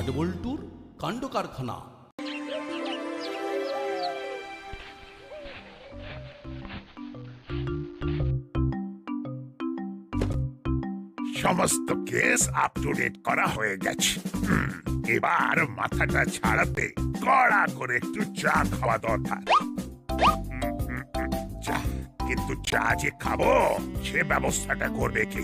নাটবল্টুর কাণ্ড কারখানা। সমস্ত কেস আপ টু ডেট করা হয়ে গেছে। এবার মাথাটা ছাড়াতে কড়া করে একটু চা খাওয়া দরকার। চা, কিন্তু চা যে খাবো সে ব্যবস্থাটা করবে কি?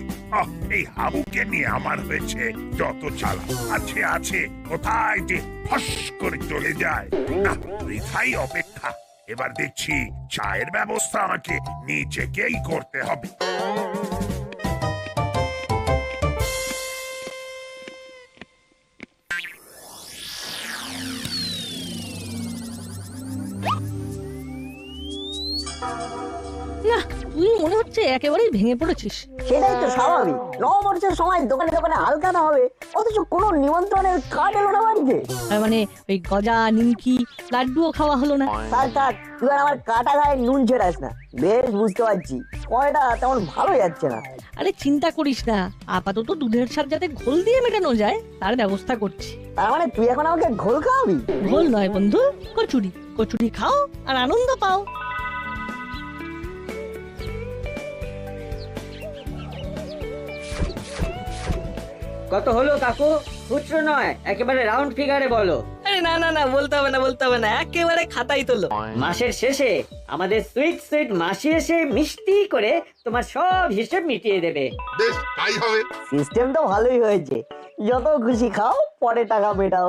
এই হাবুকে নিয়ে আমার হয়েছে যত চালা। আছে আছে, কোথায় যে ফস করে চলে যায়। না, বৃথাই অপেক্ষা। এবার দেখছি চায়ের ব্যবস্থা আমাকে নিজেকেই করতে হবে। না, তুই মনে হচ্ছে একেবারেই ভেঙে পড়েছিস। সেটাই তো স্বাভাবিক। নববর্ষের সময় দোকানে দোকানে হালখাতা হবে, অথচ কোনো নিমন্ত্রণের কার্ড এলো না বাড়িতে। তার মানে ওই গজা নিমকি লাড্ডুও খাওয়া হলো না। থাক থাক, তুই আর আমার কাটা গায়ে নুন ছেড়াস না। বেশ বুঝতে পারছি সময়টা তেমন ভালো যাচ্ছে না। আরে চিন্তা করিস না, আপাতত দুধের সাথে যাতে ঘোল দিয়ে মেটানো যায় তার ব্যবস্থা করছি। তার মানে তুই এখন আমাকে ঘোল খাওয়াবি? ঘোল নয় বন্ধু, কচুরি। কচুরি খাও আর আনন্দ পাও। কত হলো কাকু? খুচরো নয়, একেবারে রাউন্ড ফিগারে বলো। আরে না না না, বলতে হবে না বলতে হবে না, একেবারে খাতাই তোলো। মাসের শেষে আমাদের সুইট সুইট মাসি এসে মিষ্টি করে তোমার সব হিসেব মিটিয়ে দেবে। বেশ, তাই হবে। সিস্টেম তো ভালোই হয়েছে। যত খুশি খাও, পরে টাকা মেটাও।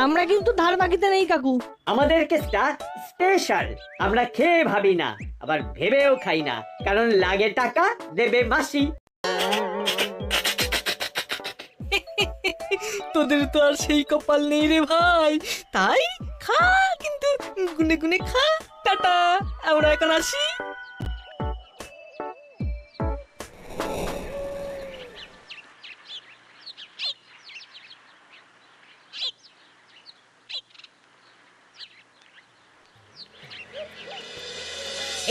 আমরা কিন্তু ধার বাকিতে নেই কাকু। আমাদের কেসটা স্পেশাল। আমরা খেয়ে ভাবি না, আবার ভেবেও খাই না, কারণ লাগে টাকা, দেবে মাসি। তোদের তো আর সেই কপাল নেই রে ভাই, তাই খা, কিন্তু গুনে গুনে খা। টাটা, আমরা এখন আসি।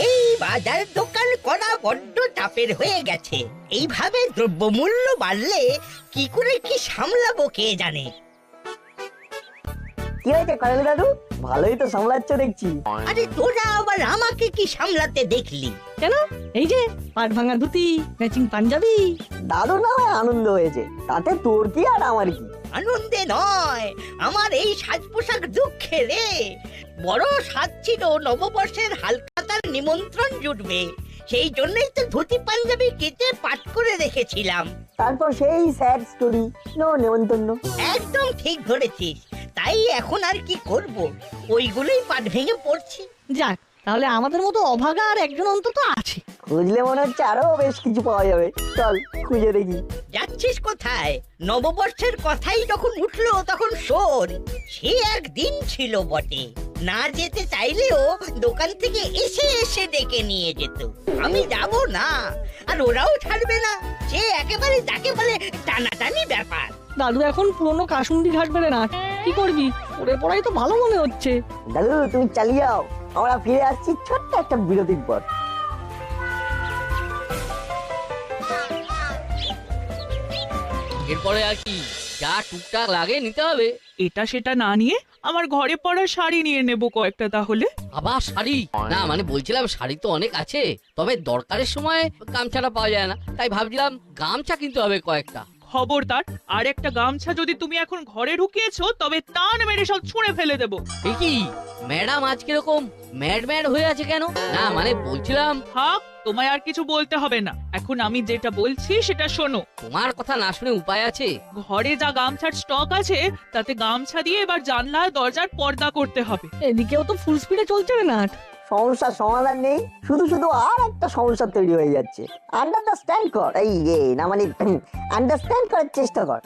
এই বাজার দোকান করা বড্ড চাপের হয়ে গেছে। এইভাবে দ্রব্যমূল্য বাড়লে কি করে কি সামলাবো কে জানে। কি হয়েছে কানালি দাদু? ভালোই তো সামলাচ্ছ দেখছি। আরে তোরা আবার আমাকে কি সামলাতে দেখলি? কেন? এই যে পাট ভাঙা ধুতি, ম্যাচিং পাঞ্জাবি। দাদু না হয় আনন্দ হয়েছে, তাতে তোর কি আর আমার কি? আনন্দে নয়, আমার এই সাজ পোশাক দুঃখে রে। বড় সাজ ছিল নববর্ষের হালখাতার নিমন্ত্রণ জুটবে, সেই জন্যই তো ধুতি পাঞ্জাবি কেটে পাট করে রেখেছিলাম। তারপর সেই স্যাড স্টোরি, নো নেমন্তন্ন। একদম ঠিক ধরেছিস। তাই এখন আর কি করব, ওইগুলোই পাট ভেঙে পড়ছি। যাক, তাহলে আমাদের মতো অভাগা আর একজন অন্তত আছে। খুঁজলে মনে হচ্ছে আরো বেশ কিছু পাওয়া যাবে। চল খুঁজে দেখি। যাচ্ছিস কোথায়? নববর্ষের কথাই যখন উঠলো তখন শোন, সে একদিন ছিল বটে। না যেতে চাইলেও দোকান থেকে এসে এসে ডেকে নিয়ে যেত। আমি যাব না, আর ওরাও ছাড়বে না। সে একেবারে যাকে বলে টানাটানি ব্যাপার। দাদু এখন পুরনো কাসুন্দি ঘাট বেড়ে না, কি করবি? পড়ে পড়াই তো ভালো মনে হচ্ছে। দাদু তুমি চালিয়ে যাও, আমরা ফিরে আসছি ছোট্ট একটা বিরতির পর। এরপরে আর কি যা টুকটাক লাগে নিতে হবে। এটা সেটা না নিয়ে আমার ঘরে পড়া শাড়ি নিয়ে নেব কয়েকটা তাহলে। আবার শাড়ি? না মানে বলছিলাম শাড়ি তো অনেক আছে, তবে দরকারের সময় গামছাটা পাওয়া যায় না, তাই ভাবছিলাম গামছা কিনতে হবে কয়েকটা। খবরদার, আর একটা গামছা যদি তুমি এখন ঘরে ঢুকিয়েছো তবে টান মেরে সব ছুঁড়ে ফেলে দেবো। এ কি ম্যাডাম আজ কিরকম ম্যাড ম্যাড হয়ে আছে কেন? না মানে বলছিলাম। থাক, তোমায় আর কিছু বলতে হবে না। এখন আমি যেটা বলছি সেটা শোনো। তোমার কথা না শুনে উপায় আছে? ঘরে যা গামছার স্টক আছে তাতে গামছা দিয়ে এবার জানলা দরজার পর্দা করতে হবে। এদিকেও তো ফুল স্পিডে চলছে রে নাট। সমস্যার সমাধান নেই, শুধু শুধু আর একটা সমস্যা তৈরি হয়ে যাচ্ছে। আন্ডারস্ট্যান্ড কর, এই না মানে আন্ডারস্ট্যান্ড করার চেষ্টা কর।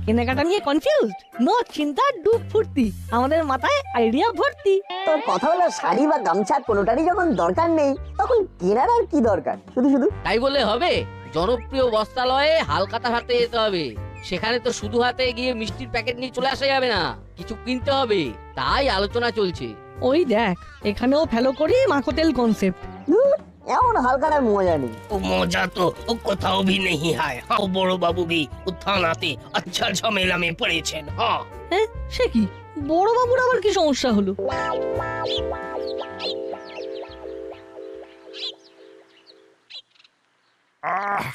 কেনাকাটা নিয়ে কনফিউজড? নো চিন্তা, ডুব ফুর্তি, আমাদের মাথায় আইডিয়া ভর্তি। তোর কথা হলো শাড়ি বা গামছা কোনোটারই যখন দরকার নেই, তখন কেনার আর কি দরকার? শুধু শুধু তাই বলে হবে? জনপ্রিয় বস্ত্রালয়ে হালখাতা হাতে যেতে হবে। সেখানে তো শুধু হাতে গিয়ে মিষ্টির প্যাকেট নিয়ে চলে আসা যাবে না, কিছু কিনতে হবে। তাই আলোচনা চলছে। ওই দেখ, এখানেও ফেলো করি মাখো তেল কনসেপ্ট। এমন হালখাতার মজা নেই। वो मौजा तो वो कोথাও भी नहीं है हाँ बड़ो बाबू भी वो थानाते अच्छा झमेला में पड़ेছেন हाँ হ্যাঁ সে কি বড় বাবুর আবার কি সমস্যা হলো? আহ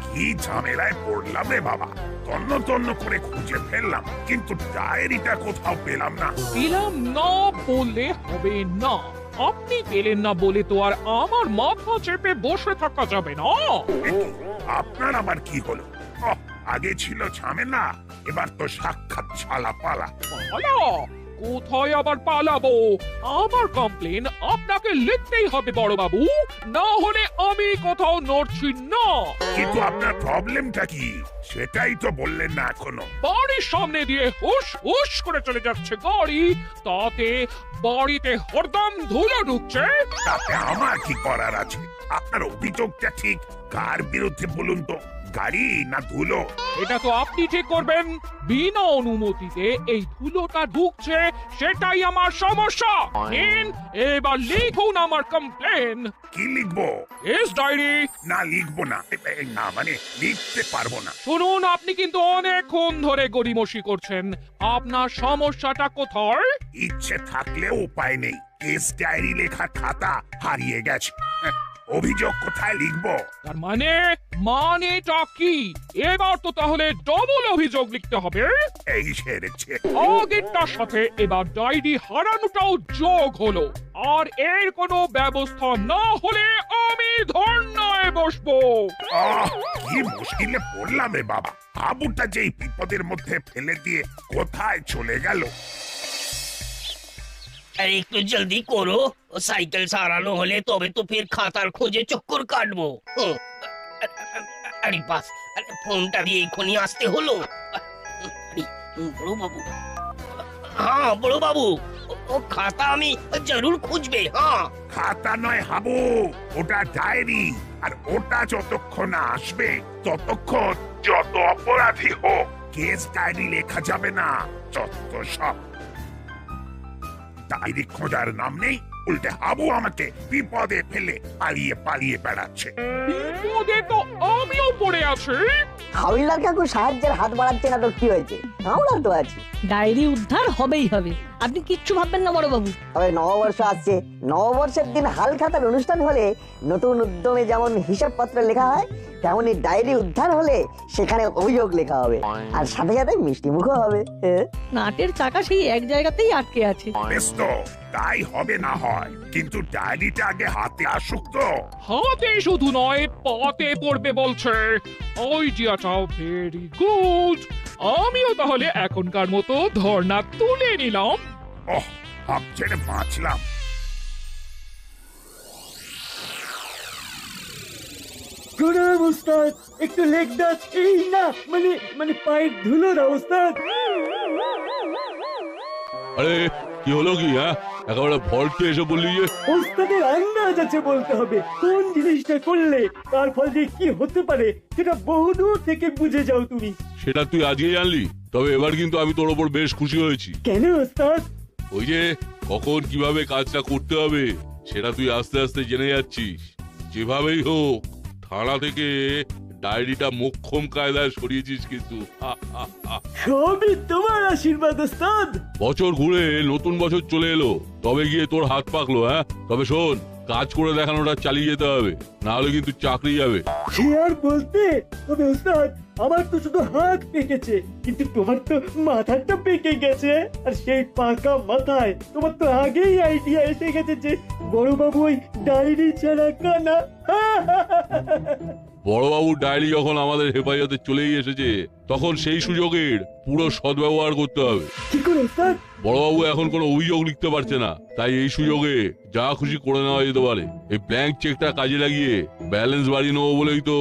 কি ঝামেলায় পড়লাম রে বাবা। তন্ন তন্ন করে খুঁজে ফেললাম, কিন্তু ডায়েরিটা কোথাও পেলাম না। পেলাম না বললে হবে না। আপনি পেলেন না বলে তো আর আমার মাথা চেপে বসে থাকা যাবে না। এ কি, আপনার আবার কি হলো? ওহ, আগে ছিল ঝামেলা, এবার তো সাক্ষাৎ ছালা পালা। পালা? কোথায় আবার পালাবো? আমার কমপ্লেন আপনাকে লিখতেই হবে বড় বাবু, না হলে আমি কোথাও নড়ছি না। কিন্তু আপনার প্রবলেমটা কি সেটাই তো বললেন না এখনো। বাড়ির সামনে দিয়ে হুশ হুশ করে চলে যাচ্ছে গাড়ি, তাতে বাড়িতে হরদম ধুলো ঢুকছে। তাতে আমার কি করার আছে? আপনার অভিযোগটা ঠিক কার বিরুদ্ধে বলুন তো, গাড়ি না ধুলো? এটা তো আপনি ঠিক করবেন। বিনা অনুমতিতে এই ধুলোটা ঢুকছে, সেটাই আমার সমস্যা। নিন, এবার লিখুন আমার কমপ্লেন। কি লিখবো? এস ডায়েরি। না লিখবো না, না মানে লিখতে পারবো না। শুনুন, আপনি কিন্তু অনেকক্ষণ ধরে গড়িমসি করছেন। আপনার সমস্যাটা কোথায়? ইচ্ছে থাকলেও উপায় নেই, কেস ডায়েরি লেখা খাতা হারিয়ে গেছে। অভিযোগ কোথায় লিখবো? তার মানেটা কি? এবার তো তাহলে ডবল অভিযোগ লিখতে হবে। এই সেরেছে। আগেরটার সাথে এবার ডায়েরি হারানোটাও যোগ হলো। আর এর কোনো ব্যবস্থা না হলে আমি ধর্নায় বসবো। কি মুশকিলে পড়লাম রে বাবা। হাবুটা যেই বিপদের মধ্যে ফেলে দিয়ে কোথায় চলে গেল। अरे একটু জলদি করো ও সাইকেল সারানো হলে তবে তো ফের খাতার খোঁজে চক্কর কাটবো আরে বাস ফোনটা দিয়ে এখনই আসতে হলো বড় বাবু হ্যাঁ বড় বাবু ও খাতা আমি জরুর খুঁজবে হ্যাঁ খাতা নয় হাবু, ওটা ডায়েরি। আর ওটা যতক্ষণ না আসবে ততক্ষণ যত অপরাধী হোক কেস ডায়েরি লেখা যাবে না। যত সব ডায়েরি খোঁজার নাম নেই, উল্টে হাবু আমাকে বিপদে ফেলে পালিয়ে পালিয়ে বেড়াচ্ছে। বিপদে তো আমিও পড়ে আছি। হাওলদার কাকু সাহায্যের হাত বাড়াচ্ছে না তো কি হয়েছে? আমরা তো আছি। ডায়েরি উদ্ধার হবেই হবে, আপনি কিচ্ছু ভাববেন না বড় বাবু। তবে নববর্ষ আসছে, নববর্ষের দিন হালখাতার অনুষ্ঠান হলে নতুন উদ্যমে যেমন হিসাবপত্র লেখা হয়, তেমনি ডায়েরি উদ্ধার হলে সেখানে অভিযোগ লেখা হবে, আর সাথে সাথে মিষ্টি মুখও হবে। নাটের চাকা সেই এক জায়গাতেই আটকে আছে। বেশ তো, তাই হবে না হয়, কিন্তু ডায়েরিটা আগে হাতে আসুক তো। হাতে শুধু নয়, পাতে পড়বে বলছে। আইডিয়াটাও ভেরি গুড। আমিও তাহলে এখনকার মতো ধর্ণা তুলে নিলাম। ওহ, হাঁপ ছেড়ে বাঁচলাম। প্রণাম ওস্তাদ, একটু লেগ দাস। এই না মানে মানে পায়ের ধুলো না ওস্তাদ। আরে কি হলো কি? হ্যাঁ, একেবারে ভল্টে এসে বললি যে ওস্তাদের আন্দাজ আছে বলতে হবে কোন জিনিসটা করলে তার ফল যে কি হতে পারে সেটা বহুদূর থেকে বুঝে যাও তুমি। সেটা তুই আজকেই জানলি? তবে এবার কিন্তু আমি তোর ওপর বেশ খুশি হয়েছি। কেন ওস্তাদ? ওই যে কখন কিভাবে কাজটা করতে হবে সেটা তুই আস্তে আস্তে জেনে যাচ্ছিস। যেভাবেই হোক থানা থেকে ডায়েরিটা মোক্ষম কায়দায় সরিয়েছিস কিন্তু। সবই তোমার আশীর্বাদ ওস্তাদ। বছর ঘুরে নতুন বছর চলে এলো, তবে গিয়ে তোর হাত পাকলো। হ্যাঁ, তবে শোন, কাজ করে দেখানোটা চালিয়ে যেতে হবে, না হলে কিন্তু চাকরি যাবে। সে আর বলতে। তবে ওস্তাদ আমার তো শুধু হাত পেকেছে, কিন্তু তোমার তো মাথাটা পেকে গেছে। আর সেই পাকা মাথায় তোমার তো আগেই আইডিয়া এসে গেছে যে বড়বাবু ওই ডায়েরি ছাড়া কানা। বড়বাবু ডায়েরি যখন আমাদের হেফাজতে চলেই এসেছে, তখন সেই সুযোগের পুরো সদ্ব্যবহার করতে হবে। কি করে ওস্তাদ? বড়বাবু এখন কোনো অভিযোগ লিখতে পারছে না, তাই এই সুযোগে যা খুশি করে নেওয়া যেতে পারে। এই ব্ল্যাঙ্ক চেকটা কাজে লাগিয়ে ব্যালেন্স বাড়িয়ে নেবো বলেই তো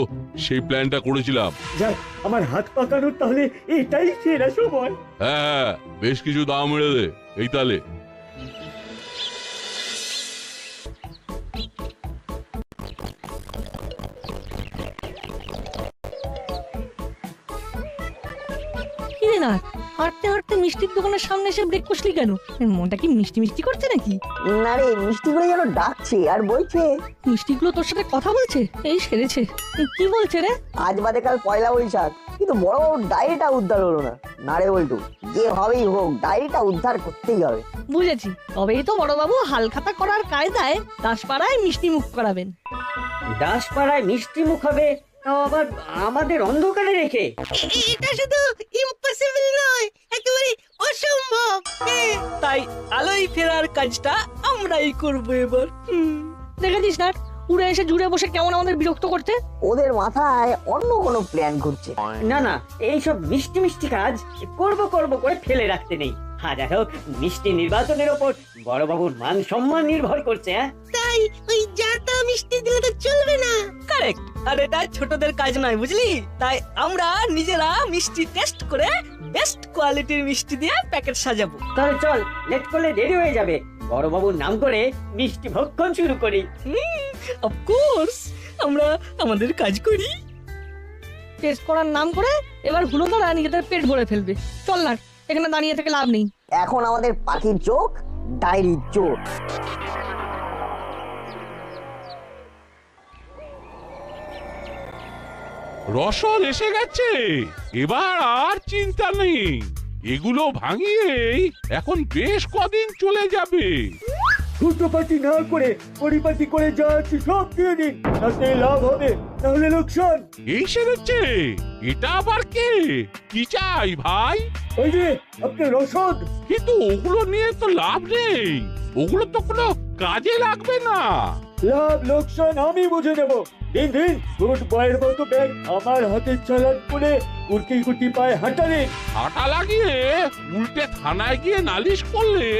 সেই প্ল্যানটা করেছিলাম। যাক, আমার হাত পাকানোর তাহলে এটাই সেরা সময়। হ্যাঁ, বেশ কিছু দাম মেরে দে এই তালে। কি রে না হাঁটতে হাঁটতে মিষ্টির দোকানের সামনে এসে ব্রেক কষলি কেন? মনটা কি মিষ্টি মিষ্টি করছে নাকি? না রে, মিষ্টিগুলো যেন ডাকছে আর বলছে। মিষ্টিগুলো তোর সাথে কথা বলছে? এই সেরেছে। কি বলছে রে? আজ বাদে কাল পয়লা বৈশাখ, কিন্তু বড়বাবুর ডায়েরিটা উদ্ধার হলো না। না রে বল্টু, যে হবেই হোক ডায়েরিটা উদ্ধার করতেই হবে। বুঝেছি, তবেই তো বড়বাবু হালখাতা করার কায়দায় দাসপাড়ায় মিষ্টি মুখ করাবেন। দাসপাড়ায় মিষ্টি মুখ হবে, তাও আবার আমাদের অন্ধকারে রেখে? এটা শুধু ইম্পসিবল নয়, একেবারে অসম্ভব। তাই আলোয় ফেরার কাজটা আমরাই করব এবার। দেখেছিস না, উড়ে এসে জুড়ে বসে কেমন আমাদের বিরক্ত করতে? ওদের মাথায় অন্য কোনো প্ল্যান ঘুরছে। না না, এইসব মিষ্টি মিষ্টি কাজ করব করব করে ফেলে রাখতে নেই। হাজার হোক মিষ্টি নির্বাচনের ওপর বড়বাবুর মান সম্মান নির্ভর করছে। তাই ওই জাতা মিষ্টি দিলে তো চলবে না। কারেক্ট। আর এটা ছোটদের কাজ নয়, বুঝলি? তাই আমরা নিজেরা মিষ্টি টেস্ট করে বেস্ট কোয়ালিটির মিষ্টি দিয়ে প্যাকেট সাজাবো। তাহলে চল, লেট করলে দেরি হয়ে যাবে। বড়বাবুর নাম করে মিষ্টি ভক্ষণ শুরু করি। অফ কোর্স, আমরা আমাদের কাজ করি। টেস্ট করার নাম করে এবার হুলোদারা নিজেদের পেট ভরে ফেলবে। চল না, এখানে দাঁড়িয়ে থেকে লাভ নেই। এখন আমাদের পাখির চোখ ডায়েরির চোখ। রসদ এসে গেছে, এবার আর চিন্তা নেই। এগুলো ভাঙিয়েই এখন বেশ কদিন চলে যাবে। ছোটপাটি না করে পরিপাটি করে যা আছে সব দিয়ে দিন, তাতে লাভ হবে, তাহলে লোকসান। এই সেরেছে, এটা আবার কে? কি চাই ভাই? ওই যে আপনার রসদ। কিন্তু ওগুলো নিয়ে তো লাভ নেই, ওগুলো তো কোনো কাজে লাগবে না। লাভ লোকসান আমি বুঝে নেব। দিন দিন গুড বয়ের মতো ব্যাগ আমার হাতে চালান করে কুর্কি কুটি পায়ে হাঁটালে হাঁটা লাগিয়ে উল্টে থানায় গিয়ে নালিশ করলে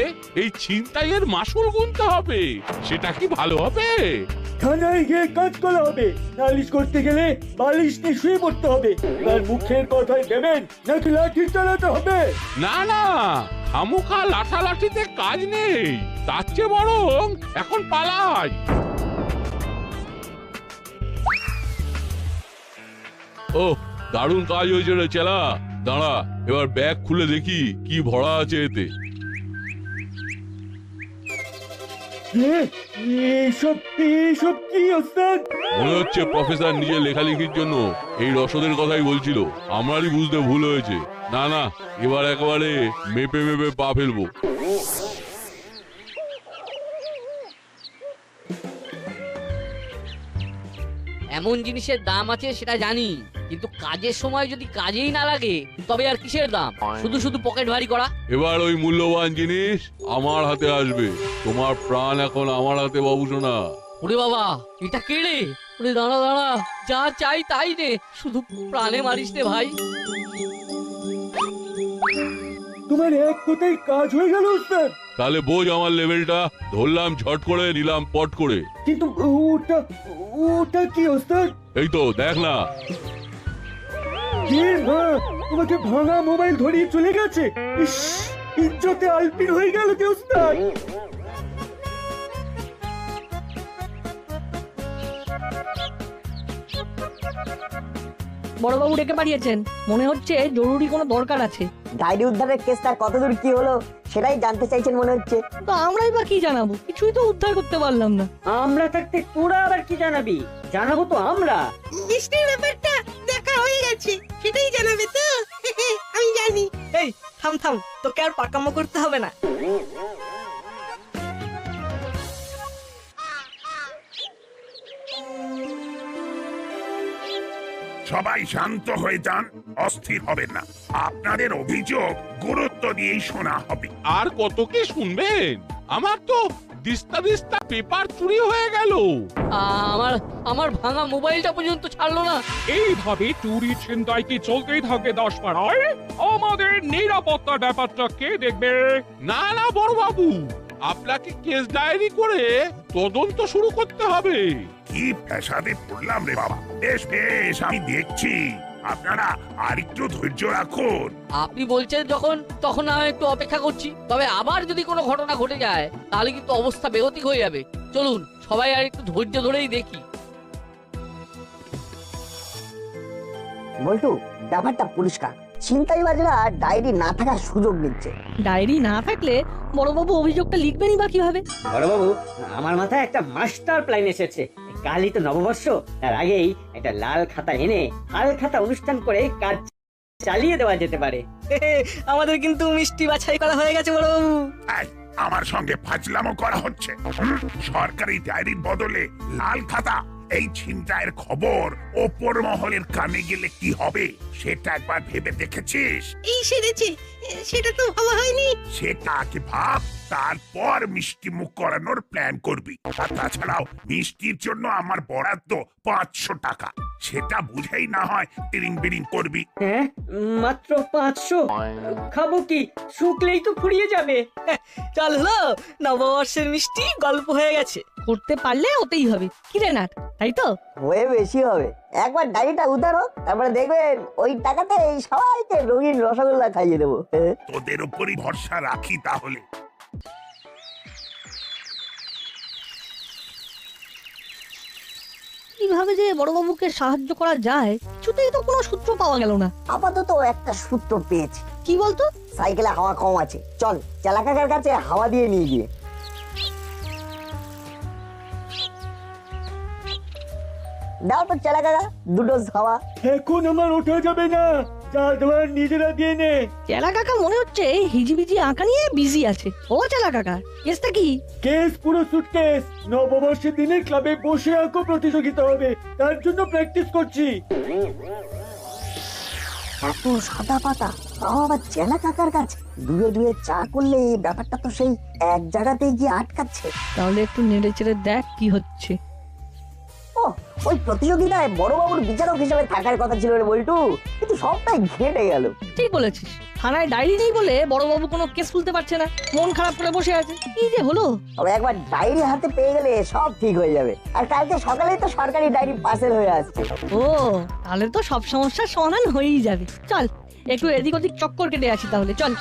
এই ছিনতাইয়ের মাসুল গুনতে হবে, সেটা কি ভালো হবে? থানায় গিয়ে কাজ করা হবে, নালিশ করতে গেলে বালিশ নিয়ে শুয়ে পড়তে হবে। এবার মুখের কথায় দেবেন নাকি লাঠি চালাতে হবে? না না, খামোখা লাঠালাঠিতে কাজ নেই, তার চেয়ে বরং এখন পালাই। ও দারুণ কাজ হয়েছে রে চেলা। দাঁড়া, এবার ব্যাগ খুলে দেখি কি ভরা আছে এতে। এইসব এইসব কি ওস্তাদ? মনে হচ্ছে প্রফেসর নিজে লেখালেখির জন্য এই রসদের কথাই বলছিল। আমারই বুঝতে ভুল হয়েছে। না না, এবার একেবারে মেপে মেপে পা ফেলবো। এমন জিনিসের দাম আছে সেটা জানি, কিন্তু কাজের সময় যদি কাজেই না লাগে তবে আর কিসের দাম? শুধু শুধু পকেট ভারী করা। এবার ওই মূল্যবান জিনিস আমার হাতে আসবে। তোমার প্রাণ এখন আমার হাতে বাবুসোনা। ওরে বাবা, এটা কে রে? ওরে দাঁড়া দাঁড়া, যা চাই তাই নে, শুধু প্রাণে মারিস রে ভাই। তোমার এক কোথায় কাজ হয়ে গেল ওস্তাদ। তাহলে বোঝ আমার লেভেলটা। ধরলাম ঝট করে, নিলাম পট করে। কিন্তু ওটা ওটা কি ওস্তাদ? এই তো দেখ না। কে মা তোমাকে ভাঙা মোবাইল ধরিয়ে চলে গেছে? ইস, ইজ্জতে আলপিন হয়ে গেল কি ওস্তাদ? বড়বাবু ডেকে পাঠিয়েছেন, মনে হচ্ছে জরুরি কোনো দরকার আছে। ডায়েরি উদ্ধারের কেসটা কতদূর কি হলো সেটাই জানতে চাইছেন মনে হচ্ছে। তো আমরাই বা কি জানাবো? কিছুই তো উদ্ধার করতে পারলাম না। আমরা থাকতে তোরা আবার কি জানাবি? জানাবো তো আমরা। মিষ্টির ব্যাপারটা দেখা হয়ে গেছে, সেটাই জানাবে তো? আমি জানি। এই থাম থাম, তোকে আর পাকামো করতে হবে না। সবাই শান্ত হয়ে যান, অস্থির হবেন না। আপনাদের অভিযোগ গুরুত্ব দিয়েই শোনা হবে। আর কত কি শুনবেন? আমার তো দিস্তা দিস্তা পেপার চুরি হয়ে গেল। আমার আমার ভাঙা মোবাইলটা পর্যন্ত ছাড়লো না। এইভাবে চুরি ছিনতাই কি চলতেই থাকে দাসপাড়ায়? আমাদের নিরাপত্তার ব্যাপারটা কে দেখবে? না না বড় বাবু, আপনাকে কেস ডায়েরি করে তদন্ত শুরু করতে হবে। কি পেশাদে পড়লাম রে বাবা। বেশ বেশ, আমি দেখছি। আপনারা আর একটু ধৈর্য রাখুন। আপনি বলছেন যখন, তখন আমি একটু অপেক্ষা করছি। তবে আবার যদি কোনো ঘটনা ঘটে যায় তাহলে কিন্তু অবস্থা বেগতিক হয়ে যাবে। চলুন সবাই আর একটু ধৈর্য ধরেই দেখি। বল্টু, ব্যাপারটা পরিষ্কার। ছিনতাইবাজরা ডায়েরি না থাকার সুযোগ নিচ্ছে। ডায়েরি না থাকলে বড়বাবু অভিযোগটা লিখবেনই বা কিভাবে? বড়বাবু, আমার মাথায় একটা মাস্টার প্ল্যান এসেছে। কালই তো নববর্ষ, তার আগেই একটা লাল খাতা এনে হাল খাতা অনুষ্ঠান করে কাজ চালিয়ে দেওয়া যেতে পারে। আমাদের কিন্তু মিষ্টি বাছাই করা হয়ে গেছে বড়বাবু। এই, আমার সঙ্গে ফাজলামো করা হচ্ছে। সরকারি ডায়েরির বদলে লাল খাতা। এই ছিনতাইয়ের খবর ওপর মহলের কানে গেলে কি হবে সেটা একবার ভেবে দেখেছিস? এই সেরেছে, সেটা তো ভাবা হয়নি। সেটা আগে ভাব, তারপর মিষ্টি মুখ করানোর প্ল্যান করবি। আর তাছাড়াও মিষ্টির জন্য আমার বরাদ্দ 500 টাকা। সেটা বুঝেই না হয় টিরিং বিরিং করবি। হ্যাঁ, মাত্র 500? খাবো কি? শুকলেই তো ফুরিয়ে যাবে। চল হলো, নববর্ষের মিষ্টি গল্প হয়ে গেছে। করতে পারলে ওতেই হবে, কি রে নাট, তাই তো? হয়ে বেশি হবে। একবার ডায়েরিটা উদ্ধার হোক, তারপরে দেখবেন ওই টাকাতে সবাইকে রঙিন রসগোল্লা খাইয়ে দেবো। তোদের উপরই ভরসা রাখি তাহলে। কিভাবে যে বড়বাবুকে সাহায্য করা যায় কিছুতেই তো কোনো সূত্র পাওয়া গেল না। আপাতত একটা সূত্র পেয়েছি। কি বলতো? সাইকেলে হাওয়া কম আছে, চল চালাকাকার কাছে হাওয়া দিয়ে নিয়ে গিয়ে। দাও তো চালাকাকা 2 ডোজ হাওয়া। এখন আমার ওঠা যাবে না, যা দেওয়ার নিজেরা দিয়ে নে। চেলা কাকা মনে হচ্ছে হিজিবিজি আঁকা নিয়ে বিজি আছে। ও চেলা কাকা, কেসটা কি? কেস পুরো সুটকেস। নববর্ষের দিনে ক্লাবে বসে আঁকো প্রতিযোগিতা হবে, তার জন্য প্র্যাকটিস করছি। এত সাদা পাতা, তাও আবার চেলা কাকার কাছে। দুয়ে দুয়ে চা করলে এই ব্যাপারটা তো সেই এক জায়গাতেই গিয়ে আটকাচ্ছে। তাহলে একটু নেড়ে চেড়ে দেখ কি হচ্ছে। ও, ওই প্রতিযোগিতায় বড়বাবুর বিচারক হিসেবে থাকার কথা ছিল রে বল্টু, কিন্তু সবটাই ঘেটে গেল। ঠিক বলেছিস, থানায় ডায়েরি নেই বলে বড়বাবু কোনো কেস তুলতে পারছে না, মন খারাপ করে বসে আছে। কি যে হলো! তবে একবার ডায়েরি হাতে পেয়ে গেলে সব ঠিক হয়ে যাবে। আর কালকে সকালেই তো সরকারি ডায়েরি পার্সেল হয়ে আসছে। ও, তাহলে তো সব সমস্যার সমাধান হয়েই যাবে। চল একটু এদিক ওদিক চক্কর কেটে আসি তাহলে, চল।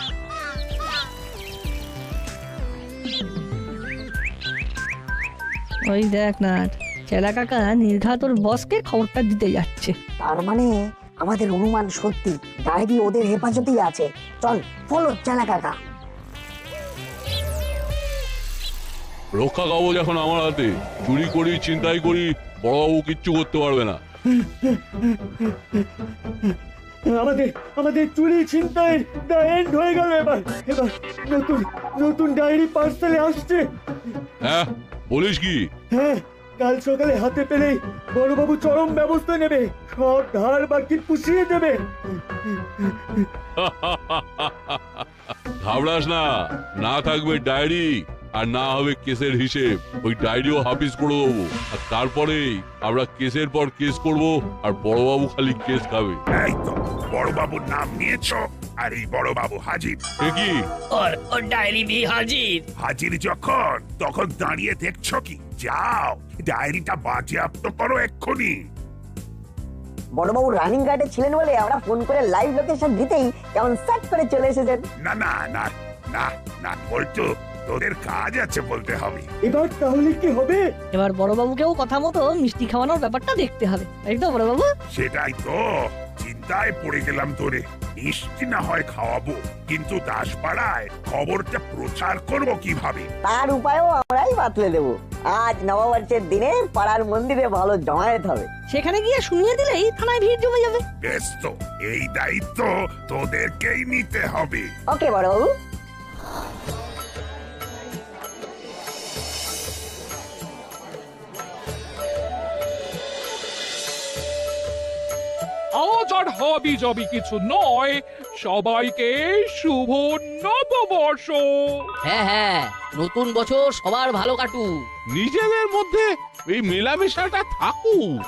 ওই দেখ না, চেলা কাকা নির্ঘাত ওর বসকে খবরটা দিতে যাচ্ছে। তার মানে আমাদের অনুমান সত্যি, ডায়েরি ওদের হেফাজতেই আছে। চল ফলো চেলা কাকা। রক্ষা কবচ এখন আমার হাতে। চুরি করি, চিন্তাই করি, বড়বাবু কিচ্ছু করতে পারবে না। আমাদের আমাদের চুরি ছিনতাইয়ের দা এন্ড হয়ে গেল। এবার এবার নতুন নতুন ডায়েরি পার্সেলে আসছে। হ্যাঁ, বলিস কি? হ্যাঁ, কাল সকালে হাতে পেলেই বড়বাবু চরম ব্যবস্থা নেবে, সব ধার বাকি পুষিয়ে দেবে। ঘাবড়াস না, না থাকবে ডায়েরি আর না হবে কেসের হিসেব। ওই ডায়েরিও হাফিজ করে দেবো, আর তারপরেই আমরা কেসের পর কেস করব, আর বড়বাবু খালি কেস খাবে। এই তো বড়বাবুর নাম নিয়েছো, আর এই বড়বাবু হাজির। এ কি? ওর ডায়েরি भी হাজির। হাজির যখন, তখন দাঁড়িয়ে দেখছো কি? যাও ডায়েরিটা বাজেয়াপ্ত করো এক্ষুনি। বড়বাবু রানিং গার্ডে ছিলেন বলে আমরা ফোন করে লাইভ লোকেশন দিতেই কেমন সার্চ করে চলে এসেছেন। না না না না না বলতো, তোদের কাজ আছে বলতে হবে। এবার তাহলে কি হবে? এবার বড়বাবুকেও কথা মতো মিষ্টি খাওয়ানোর ব্যাপারটা দেখতে হবে, তাই তো বড়বাবু? সেটাই তো, চিন্তায় পড়ে গেলাম তোরে। মিষ্টি না হয় খাওয়াবো, কিন্তু দাসপাড়ায় খবরটা প্রচার করব কিভাবে? তার উপায়ও আমরাই বাতলে দেব। আজ নববর্ষের দিনে পাড়ার মন্দিরে ভালো জমায়েত হবে। সেখানে গিয়ে শুনিয়ে দিলেই থানায় ভিড় জমে যাবে। বেশ, তো এই দায়িত্ব তোদেরকেই নিতে হবে। ওকে বড়বাবু। আজ আর হাবি যাবি কিছু নয়, সবাইকে শুভ নববর্ষ। হ্যাঁ হ্যাঁ, নতুন বছর সবার ভালো কাটুক। নিজেদের মধ্যে এই মেলামেশাটা থাকুক।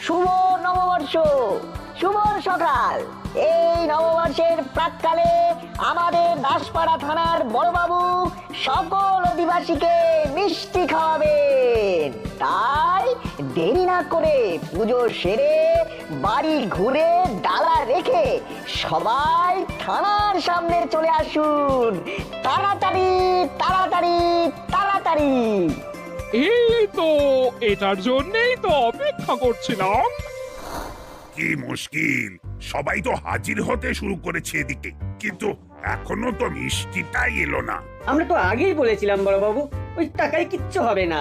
শুভ নববর্ষ, শুভ সকাল। এই নববর্ষের প্রাক্কালে আমাদের দাসপাড়া থানার বড়বাবু সকল অধিবাসীকে মিষ্টি খাওয়াবেন। তাই দেরি না করে পুজো সেরে বাড়ি ঘুরে ডালা রেখে সবাই থানার সামনে চলে আসুন। তাড়াতাড়ি তাড়াতাড়ি তাড়াতাড়ি। এই তো, এটার জন্যই তো অপেক্ষা করছিলাম। কি মুশকিল, সবাই তো হাজির হতে শুরু করেছে এদিকে, কিন্তু এখনো তো মিষ্টিটাই এলো না। আমরা তো আগেই বলেছিলাম বড়বাবু, ওই টাকায় কিচ্ছু হবে না।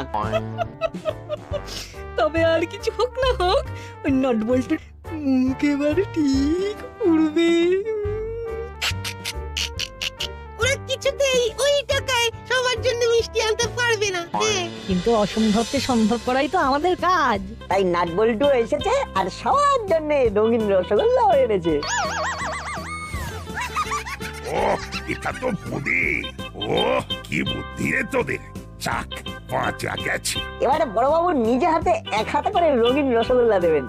তবে আর কিছু হোক না হোক, ওই নট বল্টুর একেবারে ঠিক উড়বে। ওরা কিছুতেই ওই টাকায় সবার জন্য মিষ্টি আনতে পারবে না। কিন্তু অসম্ভবকে সম্ভব করাই তো আমাদের কাজ। তাই নাটবল্টু এসেছে আর সবার জন্য রঙিন রসগোল্লা এনেছে। ও, এটা তো বুদ্ধি। ও, কি বুদ্ধি রে তোদের। যাক, বাঁচা গেছে। এবারে বড়বাবু নিজে হাতে 1 হাতে করে রঙিন রসগোল্লা দেবেন।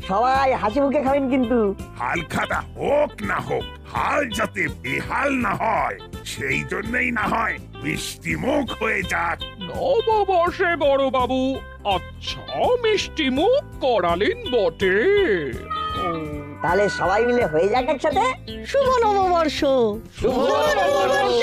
সবাই হাসি মুখে খাবেন কিন্তু। হাল খাতা হোক না হোক, হাল যাতে বেহাল না হয়, সেই জন্যই না হয় মিষ্টি মুখ হয়ে যাক। নববর্ষে বড় বাবু আচ্ছা মিষ্টি মুখ করালেন বটে। তাহলে সবাই মিলে হয়ে যাক একসাথে শুভ নববর্ষ। শুভ নববর্ষ।